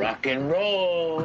Rock and roll.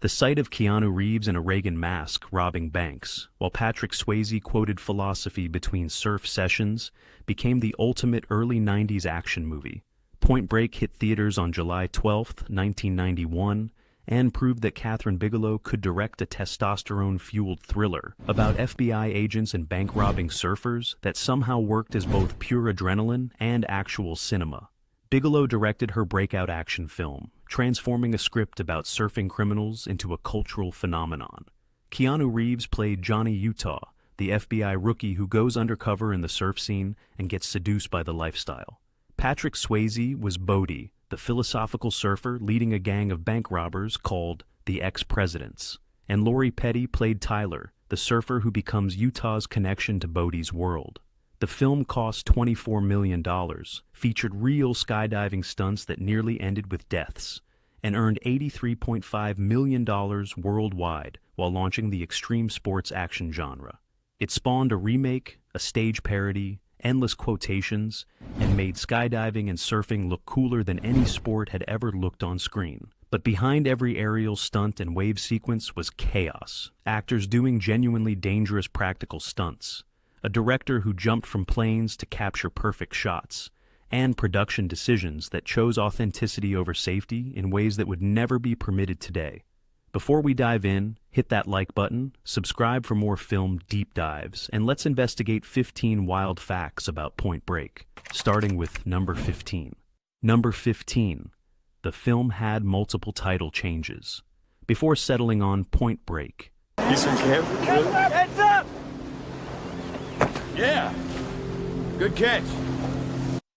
The sight of Keanu Reeves in a Reagan mask robbing banks, while Patrick Swayze quoted philosophy between surf sessions, became the ultimate early 90s action movie. Point Break hit theaters on July 12, 1991, and proved that Kathryn Bigelow could direct a testosterone-fueled thriller about FBI agents and bank-robbing surfers that somehow worked as both pure adrenaline and actual cinema. Bigelow directed her breakout action film, transforming a script about surfing criminals into a cultural phenomenon. Keanu Reeves played Johnny Utah, the FBI rookie who goes undercover in the surf scene and gets seduced by the lifestyle. Patrick Swayze was Bodie, the philosophical surfer leading a gang of bank robbers called the Ex-Presidents. And Lori Petty played Tyler, the surfer who becomes Utah's connection to Bodie's world. The film cost $24 million, featured real skydiving stunts that nearly ended with deaths, and earned $83.5 million worldwide while launching the extreme sports action genre. It spawned a remake, a stage parody, endless quotations, and made skydiving and surfing look cooler than any sport had ever looked on screen. But behind every aerial stunt and wave sequence was chaos, actors doing genuinely dangerous practical stunts, a director who jumped from planes to capture perfect shots, and production decisions that chose authenticity over safety in ways that would never be permitted today. Before we dive in, hit that like button, subscribe for more film deep dives, and let's investigate 15 wild facts about Point Break, starting with number 15. Number 15. The film had multiple title changes. Before settling on Point Break. He's from camp? Heads up! Yeah. Good catch.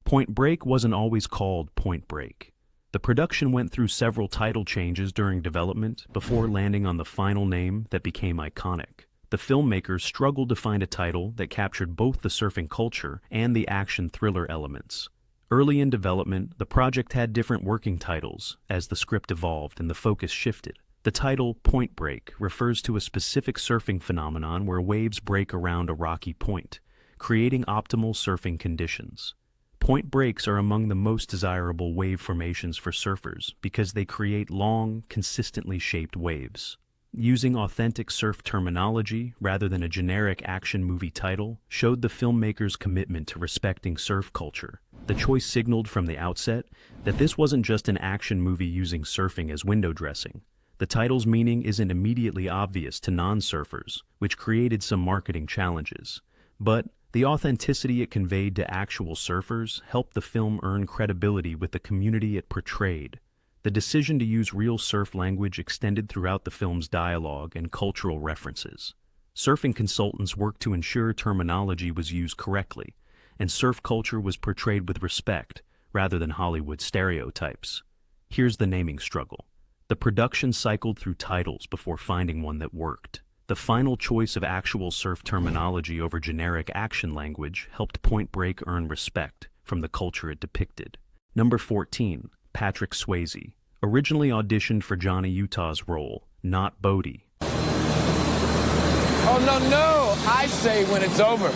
Point Break wasn't always called Point Break. The production went through several title changes during development before landing on the final name that became iconic. The filmmakers struggled to find a title that captured both the surfing culture and the action thriller elements. Early in development, the project had different working titles as the script evolved and the focus shifted. The title Point Break refers to a specific surfing phenomenon where waves break around a rocky point, creating optimal surfing conditions. Point breaks are among the most desirable wave formations for surfers because they create long, consistently shaped waves. Using authentic surf terminology rather than a generic action movie title showed the filmmakers' commitment to respecting surf culture. The choice signaled from the outset that this wasn't just an action movie using surfing as window dressing. The title's meaning isn't immediately obvious to non-surfers, which created some marketing challenges. But the authenticity it conveyed to actual surfers helped the film earn credibility with the community it portrayed. The decision to use real surf language extended throughout the film's dialogue and cultural references. Surfing consultants worked to ensure terminology was used correctly, and surf culture was portrayed with respect rather than Hollywood stereotypes. Here's the naming struggle. The production cycled through titles before finding one that worked. The final choice of actual surf terminology over generic action language helped Point Break earn respect from the culture it depicted. Number 14. Patrick Swayze. Originally auditioned for Johnny Utah's role, not Bodie. Oh, no, I say when it's over.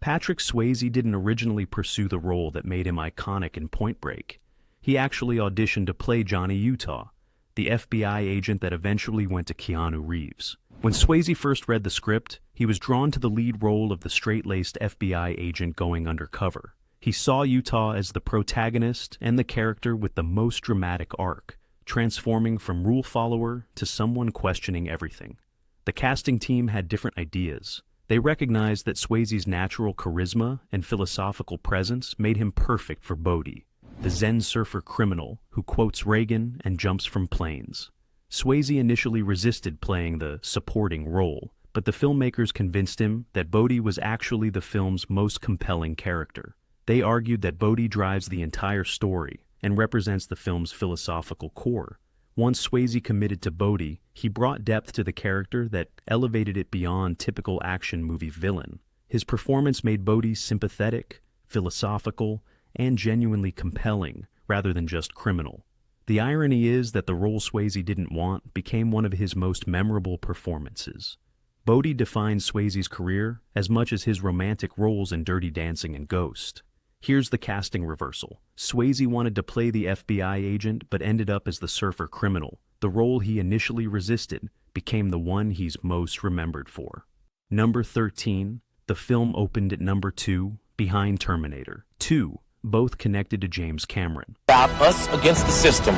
Patrick Swayze didn't originally pursue the role that made him iconic in Point Break. He actually auditioned to play Johnny Utah, the FBI agent that eventually went to Keanu Reeves. When Swayze first read the script, he was drawn to the lead role of the straight-laced FBI agent going undercover. He saw Utah as the protagonist and the character with the most dramatic arc, transforming from rule follower to someone questioning everything. The casting team had different ideas. They recognized that Swayze's natural charisma and philosophical presence made him perfect for Bodie, the Zen surfer criminal who quotes Reagan and jumps from planes. Swayze initially resisted playing the supporting role, but the filmmakers convinced him that Bodie was actually the film's most compelling character. They argued that Bodie drives the entire story and represents the film's philosophical core. Once Swayze committed to Bodie, he brought depth to the character that elevated it beyond typical action movie villain. His performance made Bodie sympathetic, philosophical, and genuinely compelling, rather than just criminal. The irony is that the role Swayze didn't want became one of his most memorable performances. Bodie defined Swayze's career as much as his romantic roles in Dirty Dancing and Ghost. Here's the casting reversal. Swayze wanted to play the FBI agent but ended up as the surfer criminal. The role he initially resisted became the one he's most remembered for. Number 13, the film opened at number 2, behind Terminator 2, both connected to James Cameron. Stop us against the system.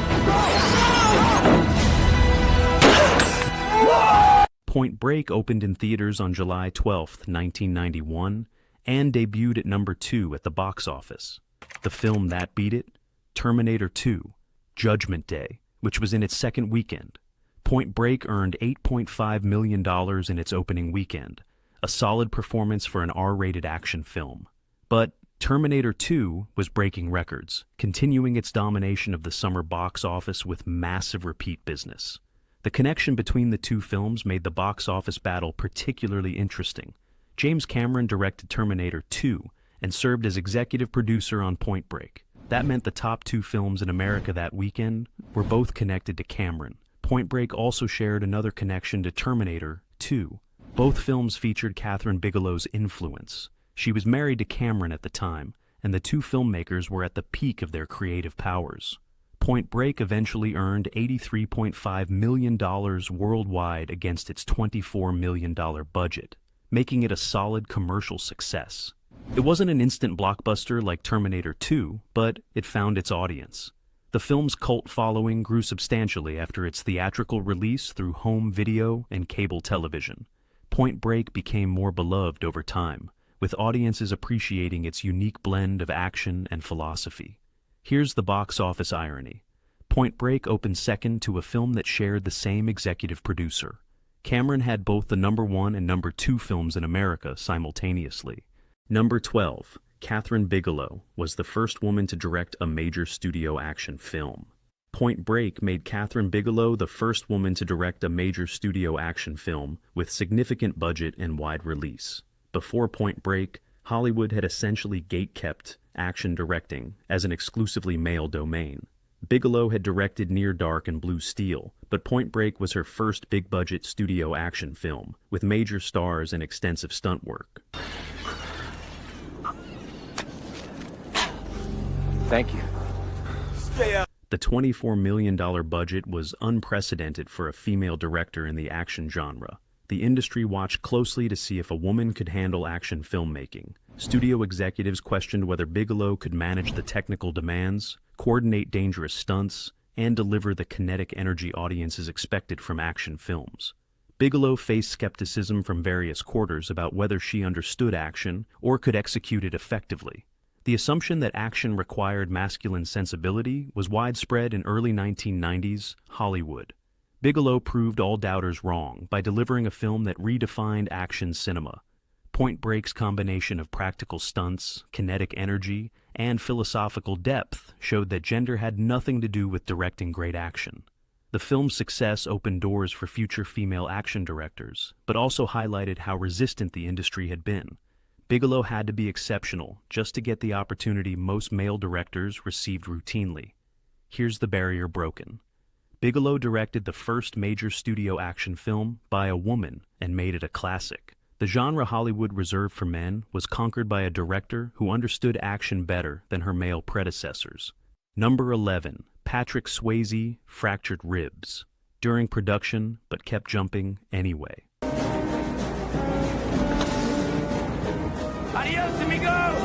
Point Break opened in theaters on July 12, 1991, and debuted at number 2 at the box office. The film that beat it? Terminator 2, Judgment Day, which was in its second weekend. Point Break earned $8.5 million in its opening weekend, a solid performance for an R-rated action film. But Terminator 2 was breaking records, continuing its domination of the summer box office with massive repeat business. The connection between the two films made the box office battle particularly interesting. James Cameron directed Terminator 2 and served as executive producer on Point Break. That meant the top two films in America that weekend were both connected to Cameron. Point Break also shared another connection to Terminator 2. Both films featured Kathryn Bigelow's influence. She was married to Cameron at the time, and the two filmmakers were at the peak of their creative powers. Point Break eventually earned $83.5 million worldwide against its $24 million budget, making it a solid commercial success. It wasn't an instant blockbuster like Terminator 2, but it found its audience. The film's cult following grew substantially after its theatrical release through home video and cable television. Point Break became more beloved over time, with audiences appreciating its unique blend of action and philosophy. Here's the box office irony. Point Break opened second to a film that shared the same executive producer. Cameron had both the number 1 and number 2 films in America simultaneously. Number 12, Kathryn Bigelow was the first woman to direct a major studio action film. Point Break made Kathryn Bigelow the first woman to direct a major studio action film with significant budget and wide release. Before Point Break, Hollywood had essentially gatekept action directing as an exclusively male domain. Bigelow had directed Near Dark and Blue Steel, but Point Break was her first big-budget studio action film, with major stars and extensive stunt work. Thank you. Stay up. The $24 million budget was unprecedented for a female director in the action genre. The industry watched closely to see if a woman could handle action filmmaking. Studio executives questioned whether Bigelow could manage the technical demands, coordinate dangerous stunts, and deliver the kinetic energy audiences expected from action films. Bigelow faced skepticism from various quarters about whether she understood action or could execute it effectively. The assumption that action required masculine sensibility was widespread in early 1990s Hollywood. Bigelow proved all doubters wrong by delivering a film that redefined action cinema. Point Break's combination of practical stunts, kinetic energy, and philosophical depth showed that gender had nothing to do with directing great action. The film's success opened doors for future female action directors, but also highlighted how resistant the industry had been. Bigelow had to be exceptional just to get the opportunity most male directors received routinely. Here's the barrier broken. Bigelow directed the first major studio action film by a woman and made it a classic. The genre Hollywood reserved for men was conquered by a director who understood action better than her male predecessors. Number 11, Patrick Swayze fractured ribs during production but kept jumping anyway. Adios, amigo!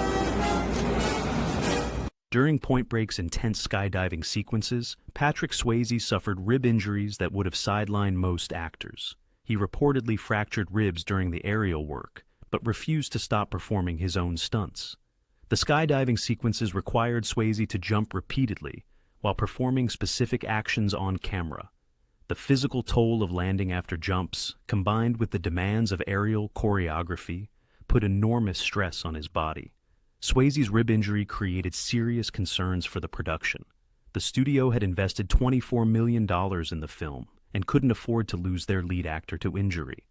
During Point Break's intense skydiving sequences, Patrick Swayze suffered rib injuries that would have sidelined most actors. He reportedly fractured ribs during the aerial work, but refused to stop performing his own stunts. The skydiving sequences required Swayze to jump repeatedly while performing specific actions on camera. The physical toll of landing after jumps, combined with the demands of aerial choreography, put enormous stress on his body. Swayze's rib injury created serious concerns for the production. The studio had invested $24 million in the film and couldn't afford to lose their lead actor to injury.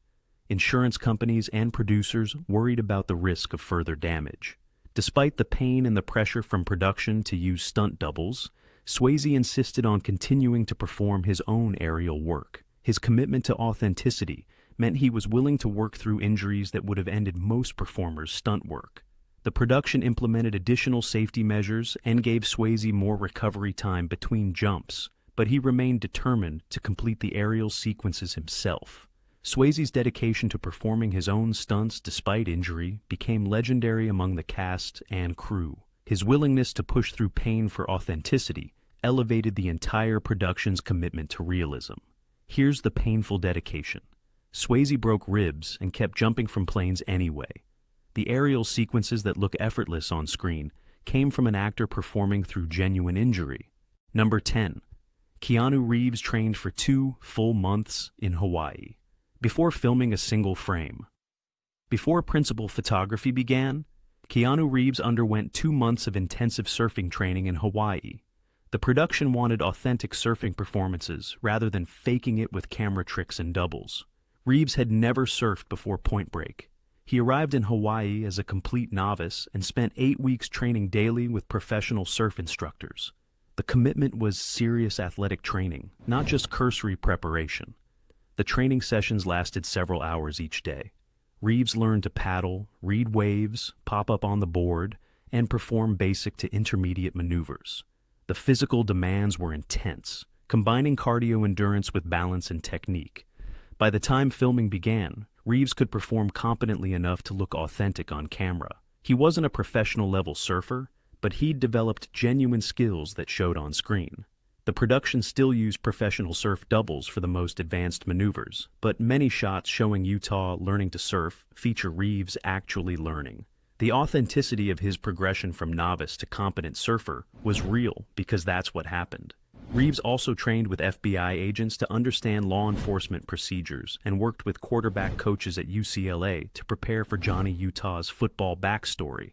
Insurance companies and producers worried about the risk of further damage. Despite the pain and the pressure from production to use stunt doubles, Swayze insisted on continuing to perform his own aerial work. His commitment to authenticity meant he was willing to work through injuries that would have ended most performers' stunt work. The production implemented additional safety measures and gave Swayze more recovery time between jumps, but he remained determined to complete the aerial sequences himself. Swayze's dedication to performing his own stunts despite injury became legendary among the cast and crew. His willingness to push through pain for authenticity elevated the entire production's commitment to realism. Here's the painful dedication. Swayze broke ribs and kept jumping from planes anyway. The aerial sequences that look effortless on screen came from an actor performing through genuine injury. Number 10. Keanu Reeves trained for 2 full months in Hawaii before filming a single frame. Before principal photography began, Keanu Reeves underwent 2 months of intensive surfing training in Hawaii. The production wanted authentic surfing performances rather than faking it with camera tricks and doubles. Reeves had never surfed before Point Break. He arrived in Hawaii as a complete novice and spent 8 weeks training daily with professional surf instructors. The commitment was serious athletic training, not just cursory preparation. The training sessions lasted several hours each day. Reeves learned to paddle, read waves, pop up on the board, and perform basic to intermediate maneuvers. The physical demands were intense, combining cardio endurance with balance and technique. By the time filming began, Reeves could perform competently enough to look authentic on camera. He wasn't a professional-level surfer, but he'd developed genuine skills that showed on screen. The production still used professional surf doubles for the most advanced maneuvers, but many shots showing Utah learning to surf feature Reeves actually learning. The authenticity of his progression from novice to competent surfer was real because that's what happened. Reeves also trained with FBI agents to understand law enforcement procedures and worked with quarterback coaches at UCLA to prepare for Johnny Utah's football backstory.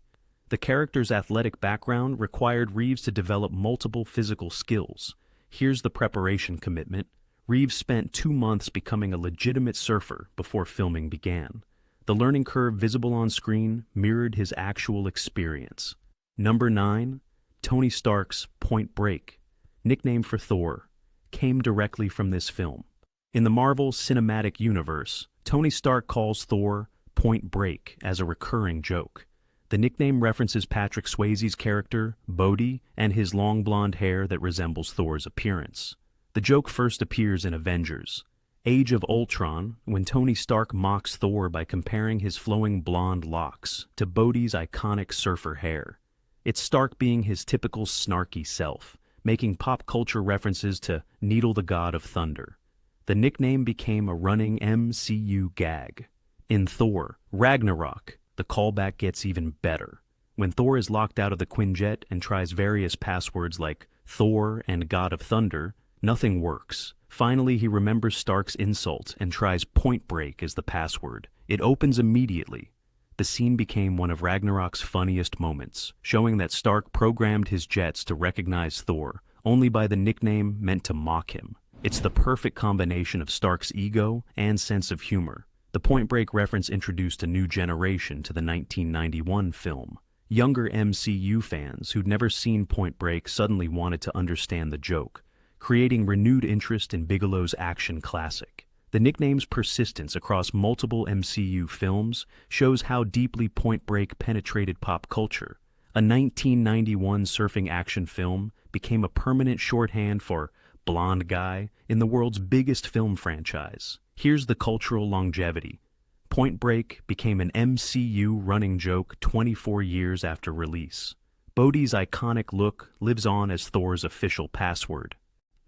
The character's athletic background required Reeves to develop multiple physical skills. Here's the preparation commitment. Reeves spent 2 months becoming a legitimate surfer before filming began. The learning curve visible on screen mirrored his actual experience. Number 9. Tony Stark's Point Break, nickname for Thor, came directly from this film. In the Marvel Cinematic Universe, Tony Stark calls Thor Point Break as a recurring joke. The nickname references Patrick Swayze's character, Bodhi, and his long blonde hair that resembles Thor's appearance. The joke first appears in Avengers: Age of Ultron, when Tony Stark mocks Thor by comparing his flowing blonde locks to Bodhi's iconic surfer hair. It's Stark being his typical snarky self, making pop culture references to Needle the God of Thunder. The nickname became a running MCU gag. In Thor Ragnarok, the callback gets even better. When Thor is locked out of the Quinjet and tries various passwords like Thor and God of Thunder, nothing works. Finally, he remembers Stark's insult and tries Point Break as the password. It opens immediately. The scene became one of Ragnarok's funniest moments, showing that Stark programmed his jets to recognize Thor only by the nickname meant to mock him. It's the perfect combination of Stark's ego and sense of humor. The Point Break reference introduced a new generation to the 1991 film. Younger MCU fans who'd never seen Point Break suddenly wanted to understand the joke, creating renewed interest in Bigelow's action classic. The nickname's persistence across multiple MCU films shows how deeply Point Break penetrated pop culture. A 1991 surfing action film became a permanent shorthand for blonde guy in the world's biggest film franchise. Here's the cultural longevity. Point Break became an MCU running joke 24 years after release. Bodhi's iconic look lives on as Thor's official password.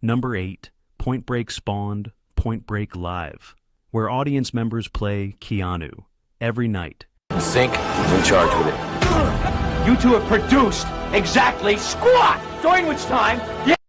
Number 8. Point Break spawned Point Break Live, where audience members play Keanu every night. Sync is in charge with it. You two have produced exactly squat! During which time,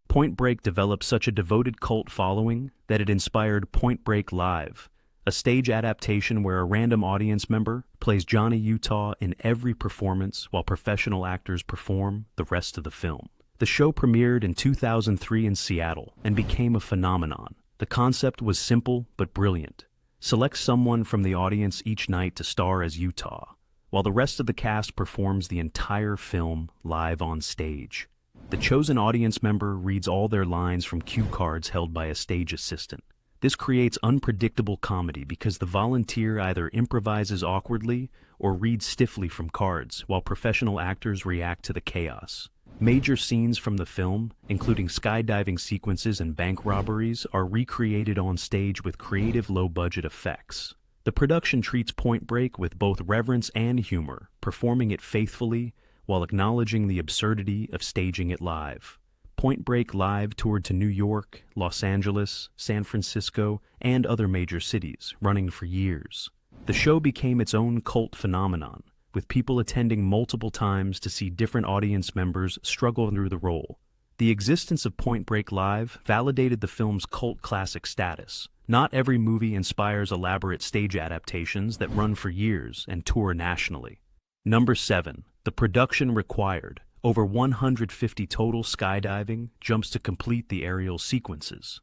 Point Break developed such a devoted cult following that it inspired Point Break Live, a stage adaptation where a random audience member plays Johnny Utah in every performance while professional actors perform the rest of the film. The show premiered in 2003 in Seattle and became a phenomenon. The concept was simple but brilliant. Select someone from the audience each night to star as Utah, while the rest of the cast performs the entire film live on stage. The chosen audience member reads all their lines from cue cards held by a stage assistant. This creates unpredictable comedy because the volunteer either improvises awkwardly or reads stiffly from cards, while professional actors react to the chaos. Major scenes from the film, including skydiving sequences and bank robberies, are recreated on stage with creative low-budget effects. The production treats Point Break with both reverence and humor, performing it faithfully while acknowledging the absurdity of staging it live. Point Break Live toured to New York, Los Angeles, San Francisco, and other major cities, running for years. The show became its own cult phenomenon, with people attending multiple times to see different audience members struggle through the role. The existence of Point Break Live validated the film's cult classic status. Not every movie inspires elaborate stage adaptations that run for years and tour nationally. Number 7. The production required. Over 150 total skydiving jumps to complete the aerial sequences.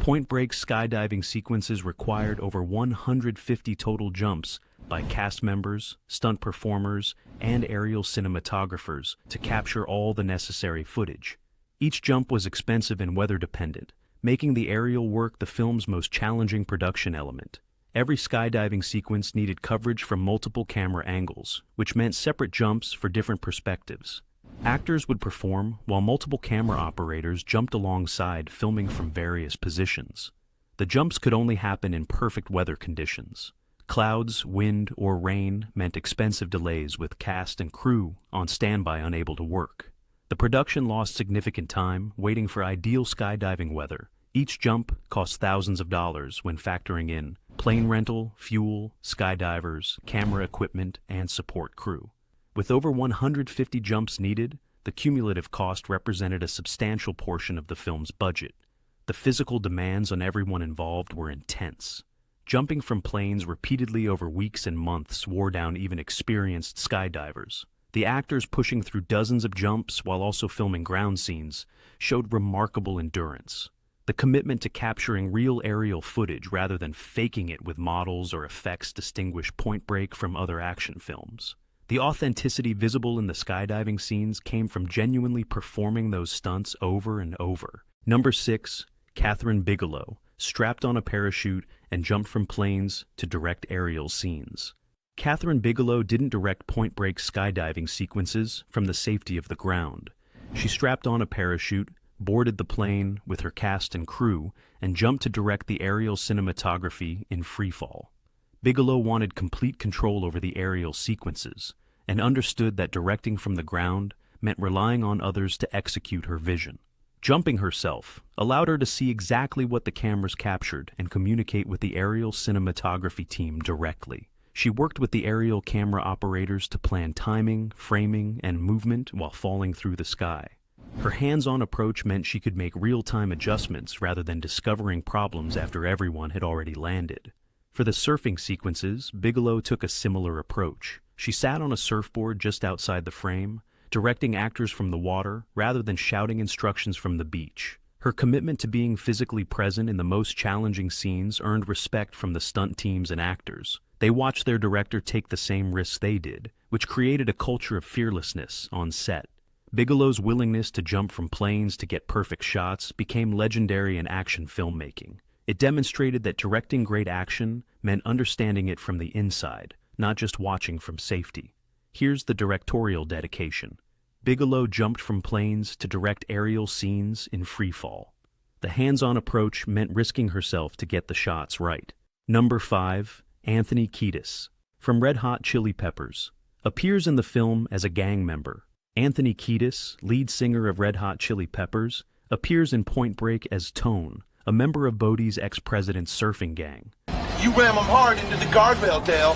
Point Break skydiving sequences required over 150 total jumps by cast members, stunt performers, and aerial cinematographers to capture all the necessary footage. Each jump was expensive and weather-dependent, making the aerial work the film's most challenging production element. Every skydiving sequence needed coverage from multiple camera angles, which meant separate jumps for different perspectives. Actors would perform while multiple camera operators jumped alongside, filming from various positions. The jumps could only happen in perfect weather conditions. Clouds, wind, or rain meant expensive delays, with cast and crew on standby unable to work. The production lost significant time waiting for ideal skydiving weather. Each jump cost thousands of dollars when factoring in plane rental, fuel, skydivers, camera equipment, and support crew. With over 150 jumps needed, the cumulative cost represented a substantial portion of the film's budget. The physical demands on everyone involved were intense. Jumping from planes repeatedly over weeks and months wore down even experienced skydivers. The actors pushing through dozens of jumps while also filming ground scenes showed remarkable endurance. The commitment to capturing real aerial footage rather than faking it with models or effects distinguished Point Break from other action films. The authenticity visible in the skydiving scenes came from genuinely performing those stunts over and over. Number 6. Kathryn Bigelow, strapped on a parachute and jumped from planes to direct aerial scenes. Kathryn Bigelow didn't direct Point Break skydiving sequences from the safety of the ground. She strapped on a parachute, boarded the plane with her cast and crew, and jumped to direct the aerial cinematography in freefall. Bigelow wanted complete control over the aerial sequences, and understood that directing from the ground meant relying on others to execute her vision. Jumping herself allowed her to see exactly what the cameras captured and communicate with the aerial cinematography team directly. She worked with the aerial camera operators to plan timing, framing, and movement while falling through the sky. Her hands-on approach meant she could make real-time adjustments rather than discovering problems after everyone had already landed. For the surfing sequences, Bigelow took a similar approach. She sat on a surfboard just outside the frame, directing actors from the water rather than shouting instructions from the beach. Her commitment to being physically present in the most challenging scenes earned respect from the stunt teams and actors. They watched their director take the same risks they did, which created a culture of fearlessness on set. Bigelow's willingness to jump from planes to get perfect shots became legendary in action filmmaking. It demonstrated that directing great action meant understanding it from the inside, not just watching from safety. Here's the directorial dedication. Bigelow jumped from planes to direct aerial scenes in freefall. The hands-on approach meant risking herself to get the shots right. Number 5. Anthony Kiedis, from Red Hot Chili Peppers, appears in the film as a gang member. Anthony Kiedis, lead singer of Red Hot Chili Peppers, appears in Point Break as Tone, a member of Bodie's ex-president's surfing gang. You ram him hard into the guardrail, Dale.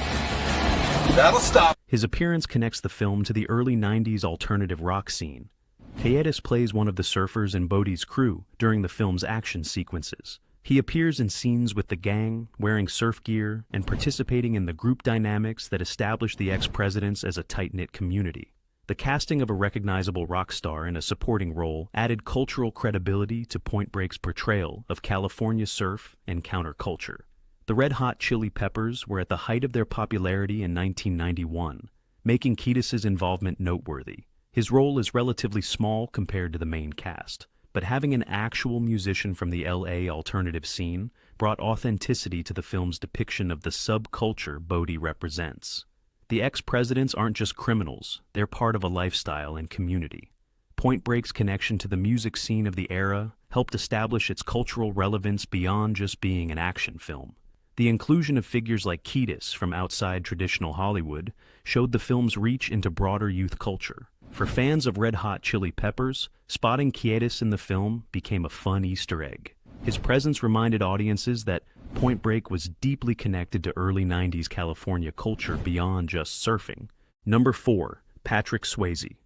That'll stop. His appearance connects the film to the early 90s alternative rock scene. Kiedis plays one of the surfers in Bodie's crew during the film's action sequences. He appears in scenes with the gang, wearing surf gear, and participating in the group dynamics that established the ex-presidents as a tight-knit community. The casting of a recognizable rock star in a supporting role added cultural credibility to Point Break's portrayal of California surf and counterculture. The Red Hot Chili Peppers were at the height of their popularity in 1991, making Kiedis' involvement noteworthy. His role is relatively small compared to the main cast, but having an actual musician from the LA alternative scene brought authenticity to the film's depiction of the subculture Bodhi represents. The ex-presidents aren't just criminals, they're part of a lifestyle and community. Point Break's connection to the music scene of the era helped establish its cultural relevance beyond just being an action film. The inclusion of figures like Kiedis from outside traditional Hollywood showed the film's reach into broader youth culture. For fans of Red Hot Chili Peppers, spotting Kiedis in the film became a fun Easter egg. His presence reminded audiences that Point Break was deeply connected to early 90s California culture beyond just surfing. Number 4. Patrick Swayze.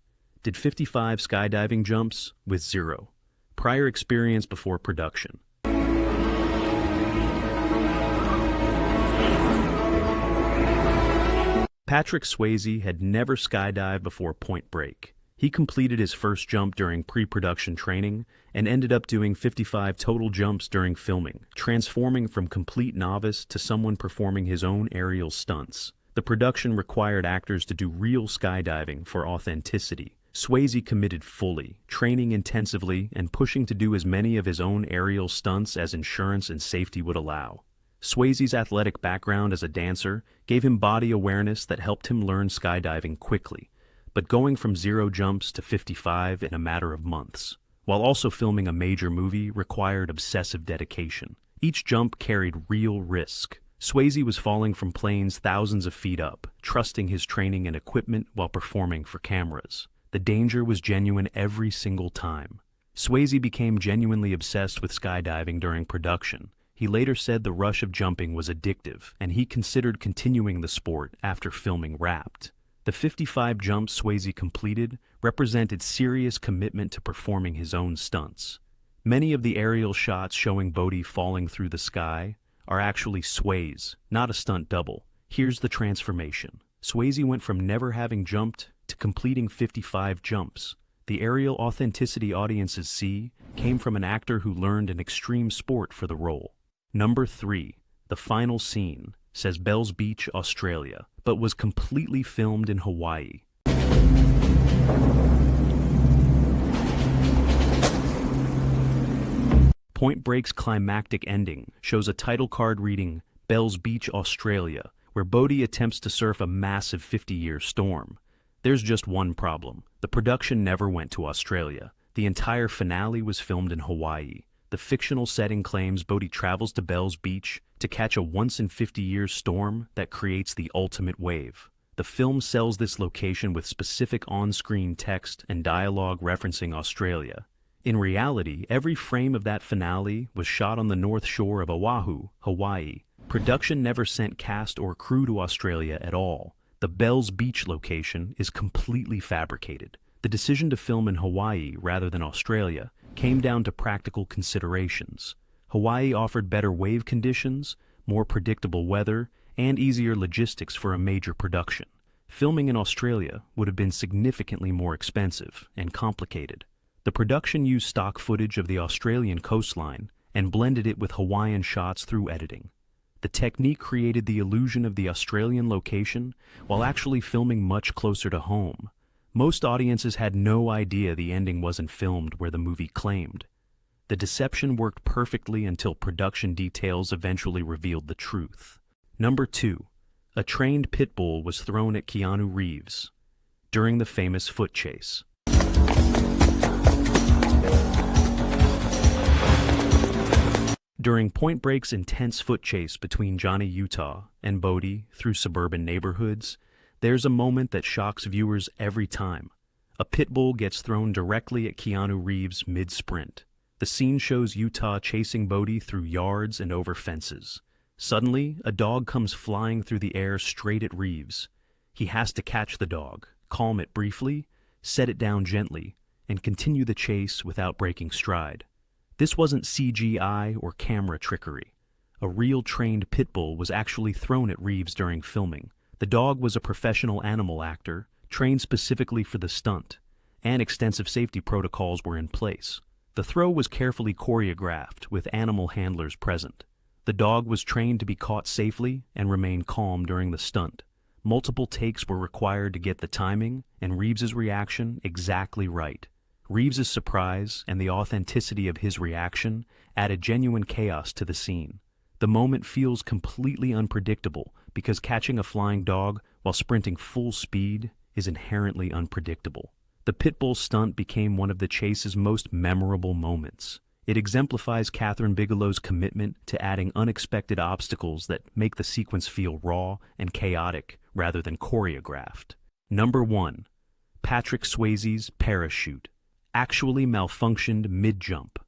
Did 55 skydiving jumps with 0. Prior experience before production. Patrick Swayze had never skydived before Point Break. He completed his first jump during pre-production training and ended up doing 55 total jumps during filming, transforming from complete novice to someone performing his own aerial stunts. The production required actors to do real skydiving for authenticity. Swayze committed fully, training intensively and pushing to do as many of his own aerial stunts as insurance and safety would allow. Swayze's athletic background as a dancer gave him body awareness that helped him learn skydiving quickly, but going from 0 jumps to 55 in a matter of months, while also filming a major movie, required obsessive dedication. Each jump carried real risk. Swayze was falling from planes thousands of feet up, trusting his training and equipment while performing for cameras. The danger was genuine every single time. Swayze became genuinely obsessed with skydiving during production. He later said the rush of jumping was addictive, and he considered continuing the sport after filming Wrapped. The 55 jumps Swayze completed represented serious commitment to performing his own stunts. Many of the aerial shots showing Bodhi falling through the sky are actually Swayze, not a stunt double. Here's the transformation. Swayze went from never having jumped to completing 55 jumps. The aerial authenticity audiences see came from an actor who learned an extreme sport for the role. Number 3. The final scene says Bells Beach, Australia, but was completely filmed in Hawaii. Point Break's climactic ending shows a title card reading Bells Beach, Australia, where Bodhi attempts to surf a massive 50-year storm. There's just one problem. The production never went to Australia. The entire finale was filmed in Hawaii. The fictional setting claims Bodhi travels to Bells Beach to catch a once-in-50-year storm that creates the ultimate wave. The film sells this location with specific on-screen text and dialogue referencing Australia. In reality, every frame of that finale was shot on the north shore of Oahu, Hawaii. Production never sent cast or crew to Australia at all. The Bells Beach location is completely fabricated. The decision to film in Hawaii rather than Australia came down to practical considerations. Hawaii offered better wave conditions, more predictable weather, and easier logistics for a major production. Filming in Australia would have been significantly more expensive and complicated. The production used stock footage of the Australian coastline and blended it with Hawaiian shots through editing. The technique created the illusion of the Australian location while actually filming much closer to home. Most audiences had no idea the ending wasn't filmed where the movie claimed. The deception worked perfectly until production details eventually revealed the truth. Number 2. A trained pit bull was thrown at Keanu Reeves during the famous foot chase. During Point Break's intense foot chase between Johnny Utah and Bodhi through suburban neighborhoods, there's a moment that shocks viewers every time. A pit bull gets thrown directly at Keanu Reeves mid-sprint. The scene shows Utah chasing Bodhi through yards and over fences. Suddenly, a dog comes flying through the air straight at Reeves. He has to catch the dog, calm it briefly, set it down gently, and continue the chase without breaking stride. This wasn't CGI or camera trickery. A real trained pit bull was actually thrown at Reeves during filming. The dog was a professional animal actor, trained specifically for the stunt, and extensive safety protocols were in place. The throw was carefully choreographed with animal handlers present. The dog was trained to be caught safely and remain calm during the stunt. Multiple takes were required to get the timing and Reeves's reaction exactly right. Reeves's surprise and the authenticity of his reaction added genuine chaos to the scene. The moment feels completely unpredictable because catching a flying dog while sprinting full speed is inherently unpredictable. The Pitbull stunt became one of the chase's most memorable moments. It exemplifies Kathryn Bigelow's commitment to adding unexpected obstacles that make the sequence feel raw and chaotic rather than choreographed. Number 1. Patrick Swayze's parachute actually malfunctioned mid-jump.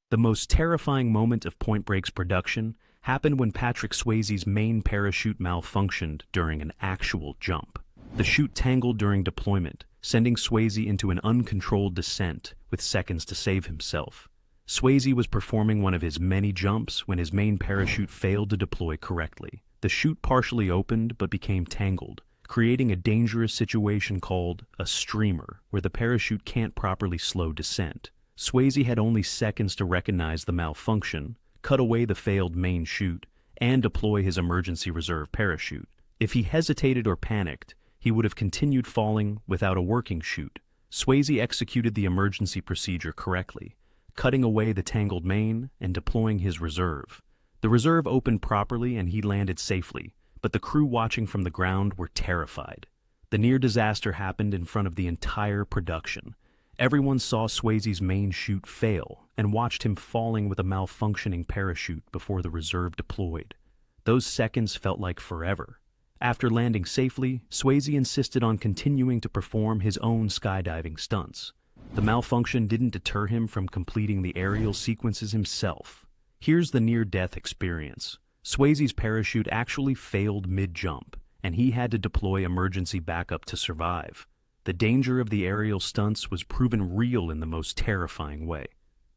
The most terrifying moment of Point Break's production happened when Patrick Swayze's main parachute malfunctioned during an actual jump. The chute tangled during deployment, sending Swayze into an uncontrolled descent with seconds to save himself. Swayze was performing one of his many jumps when his main parachute failed to deploy correctly. The chute partially opened but became tangled, creating a dangerous situation called a streamer, where the parachute can't properly slow descent. Swayze had only seconds to recognize the malfunction, cut away the failed main chute, and deploy his emergency reserve parachute. If he hesitated or panicked, he would have continued falling without a working chute. Swayze executed the emergency procedure correctly, cutting away the tangled main and deploying his reserve. The reserve opened properly and he landed safely, but the crew watching from the ground were terrified. The near disaster happened in front of the entire production. Everyone saw Swayze's main chute fail and watched him falling with a malfunctioning parachute before the reserve deployed. Those seconds felt like forever. After landing safely, Swayze insisted on continuing to perform his own skydiving stunts. The malfunction didn't deter him from completing the aerial sequences himself. Here's the near-death experience. Swayze's parachute actually failed mid-jump, and he had to deploy emergency backup to survive. The danger of the aerial stunts was proven real in the most terrifying way.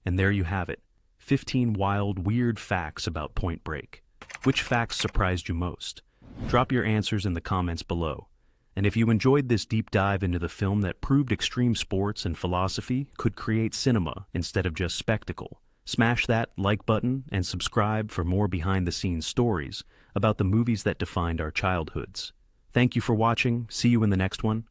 And there you have it, 15 wild, weird facts about Point Break. Which facts surprised you most? Drop your answers in the comments below. And if you enjoyed this deep dive into the film that proved extreme sports and philosophy could create cinema instead of just spectacle, smash that like button and subscribe for more behind-the-scenes stories about the movies that defined our childhoods. Thank you for watching. See you in the next one.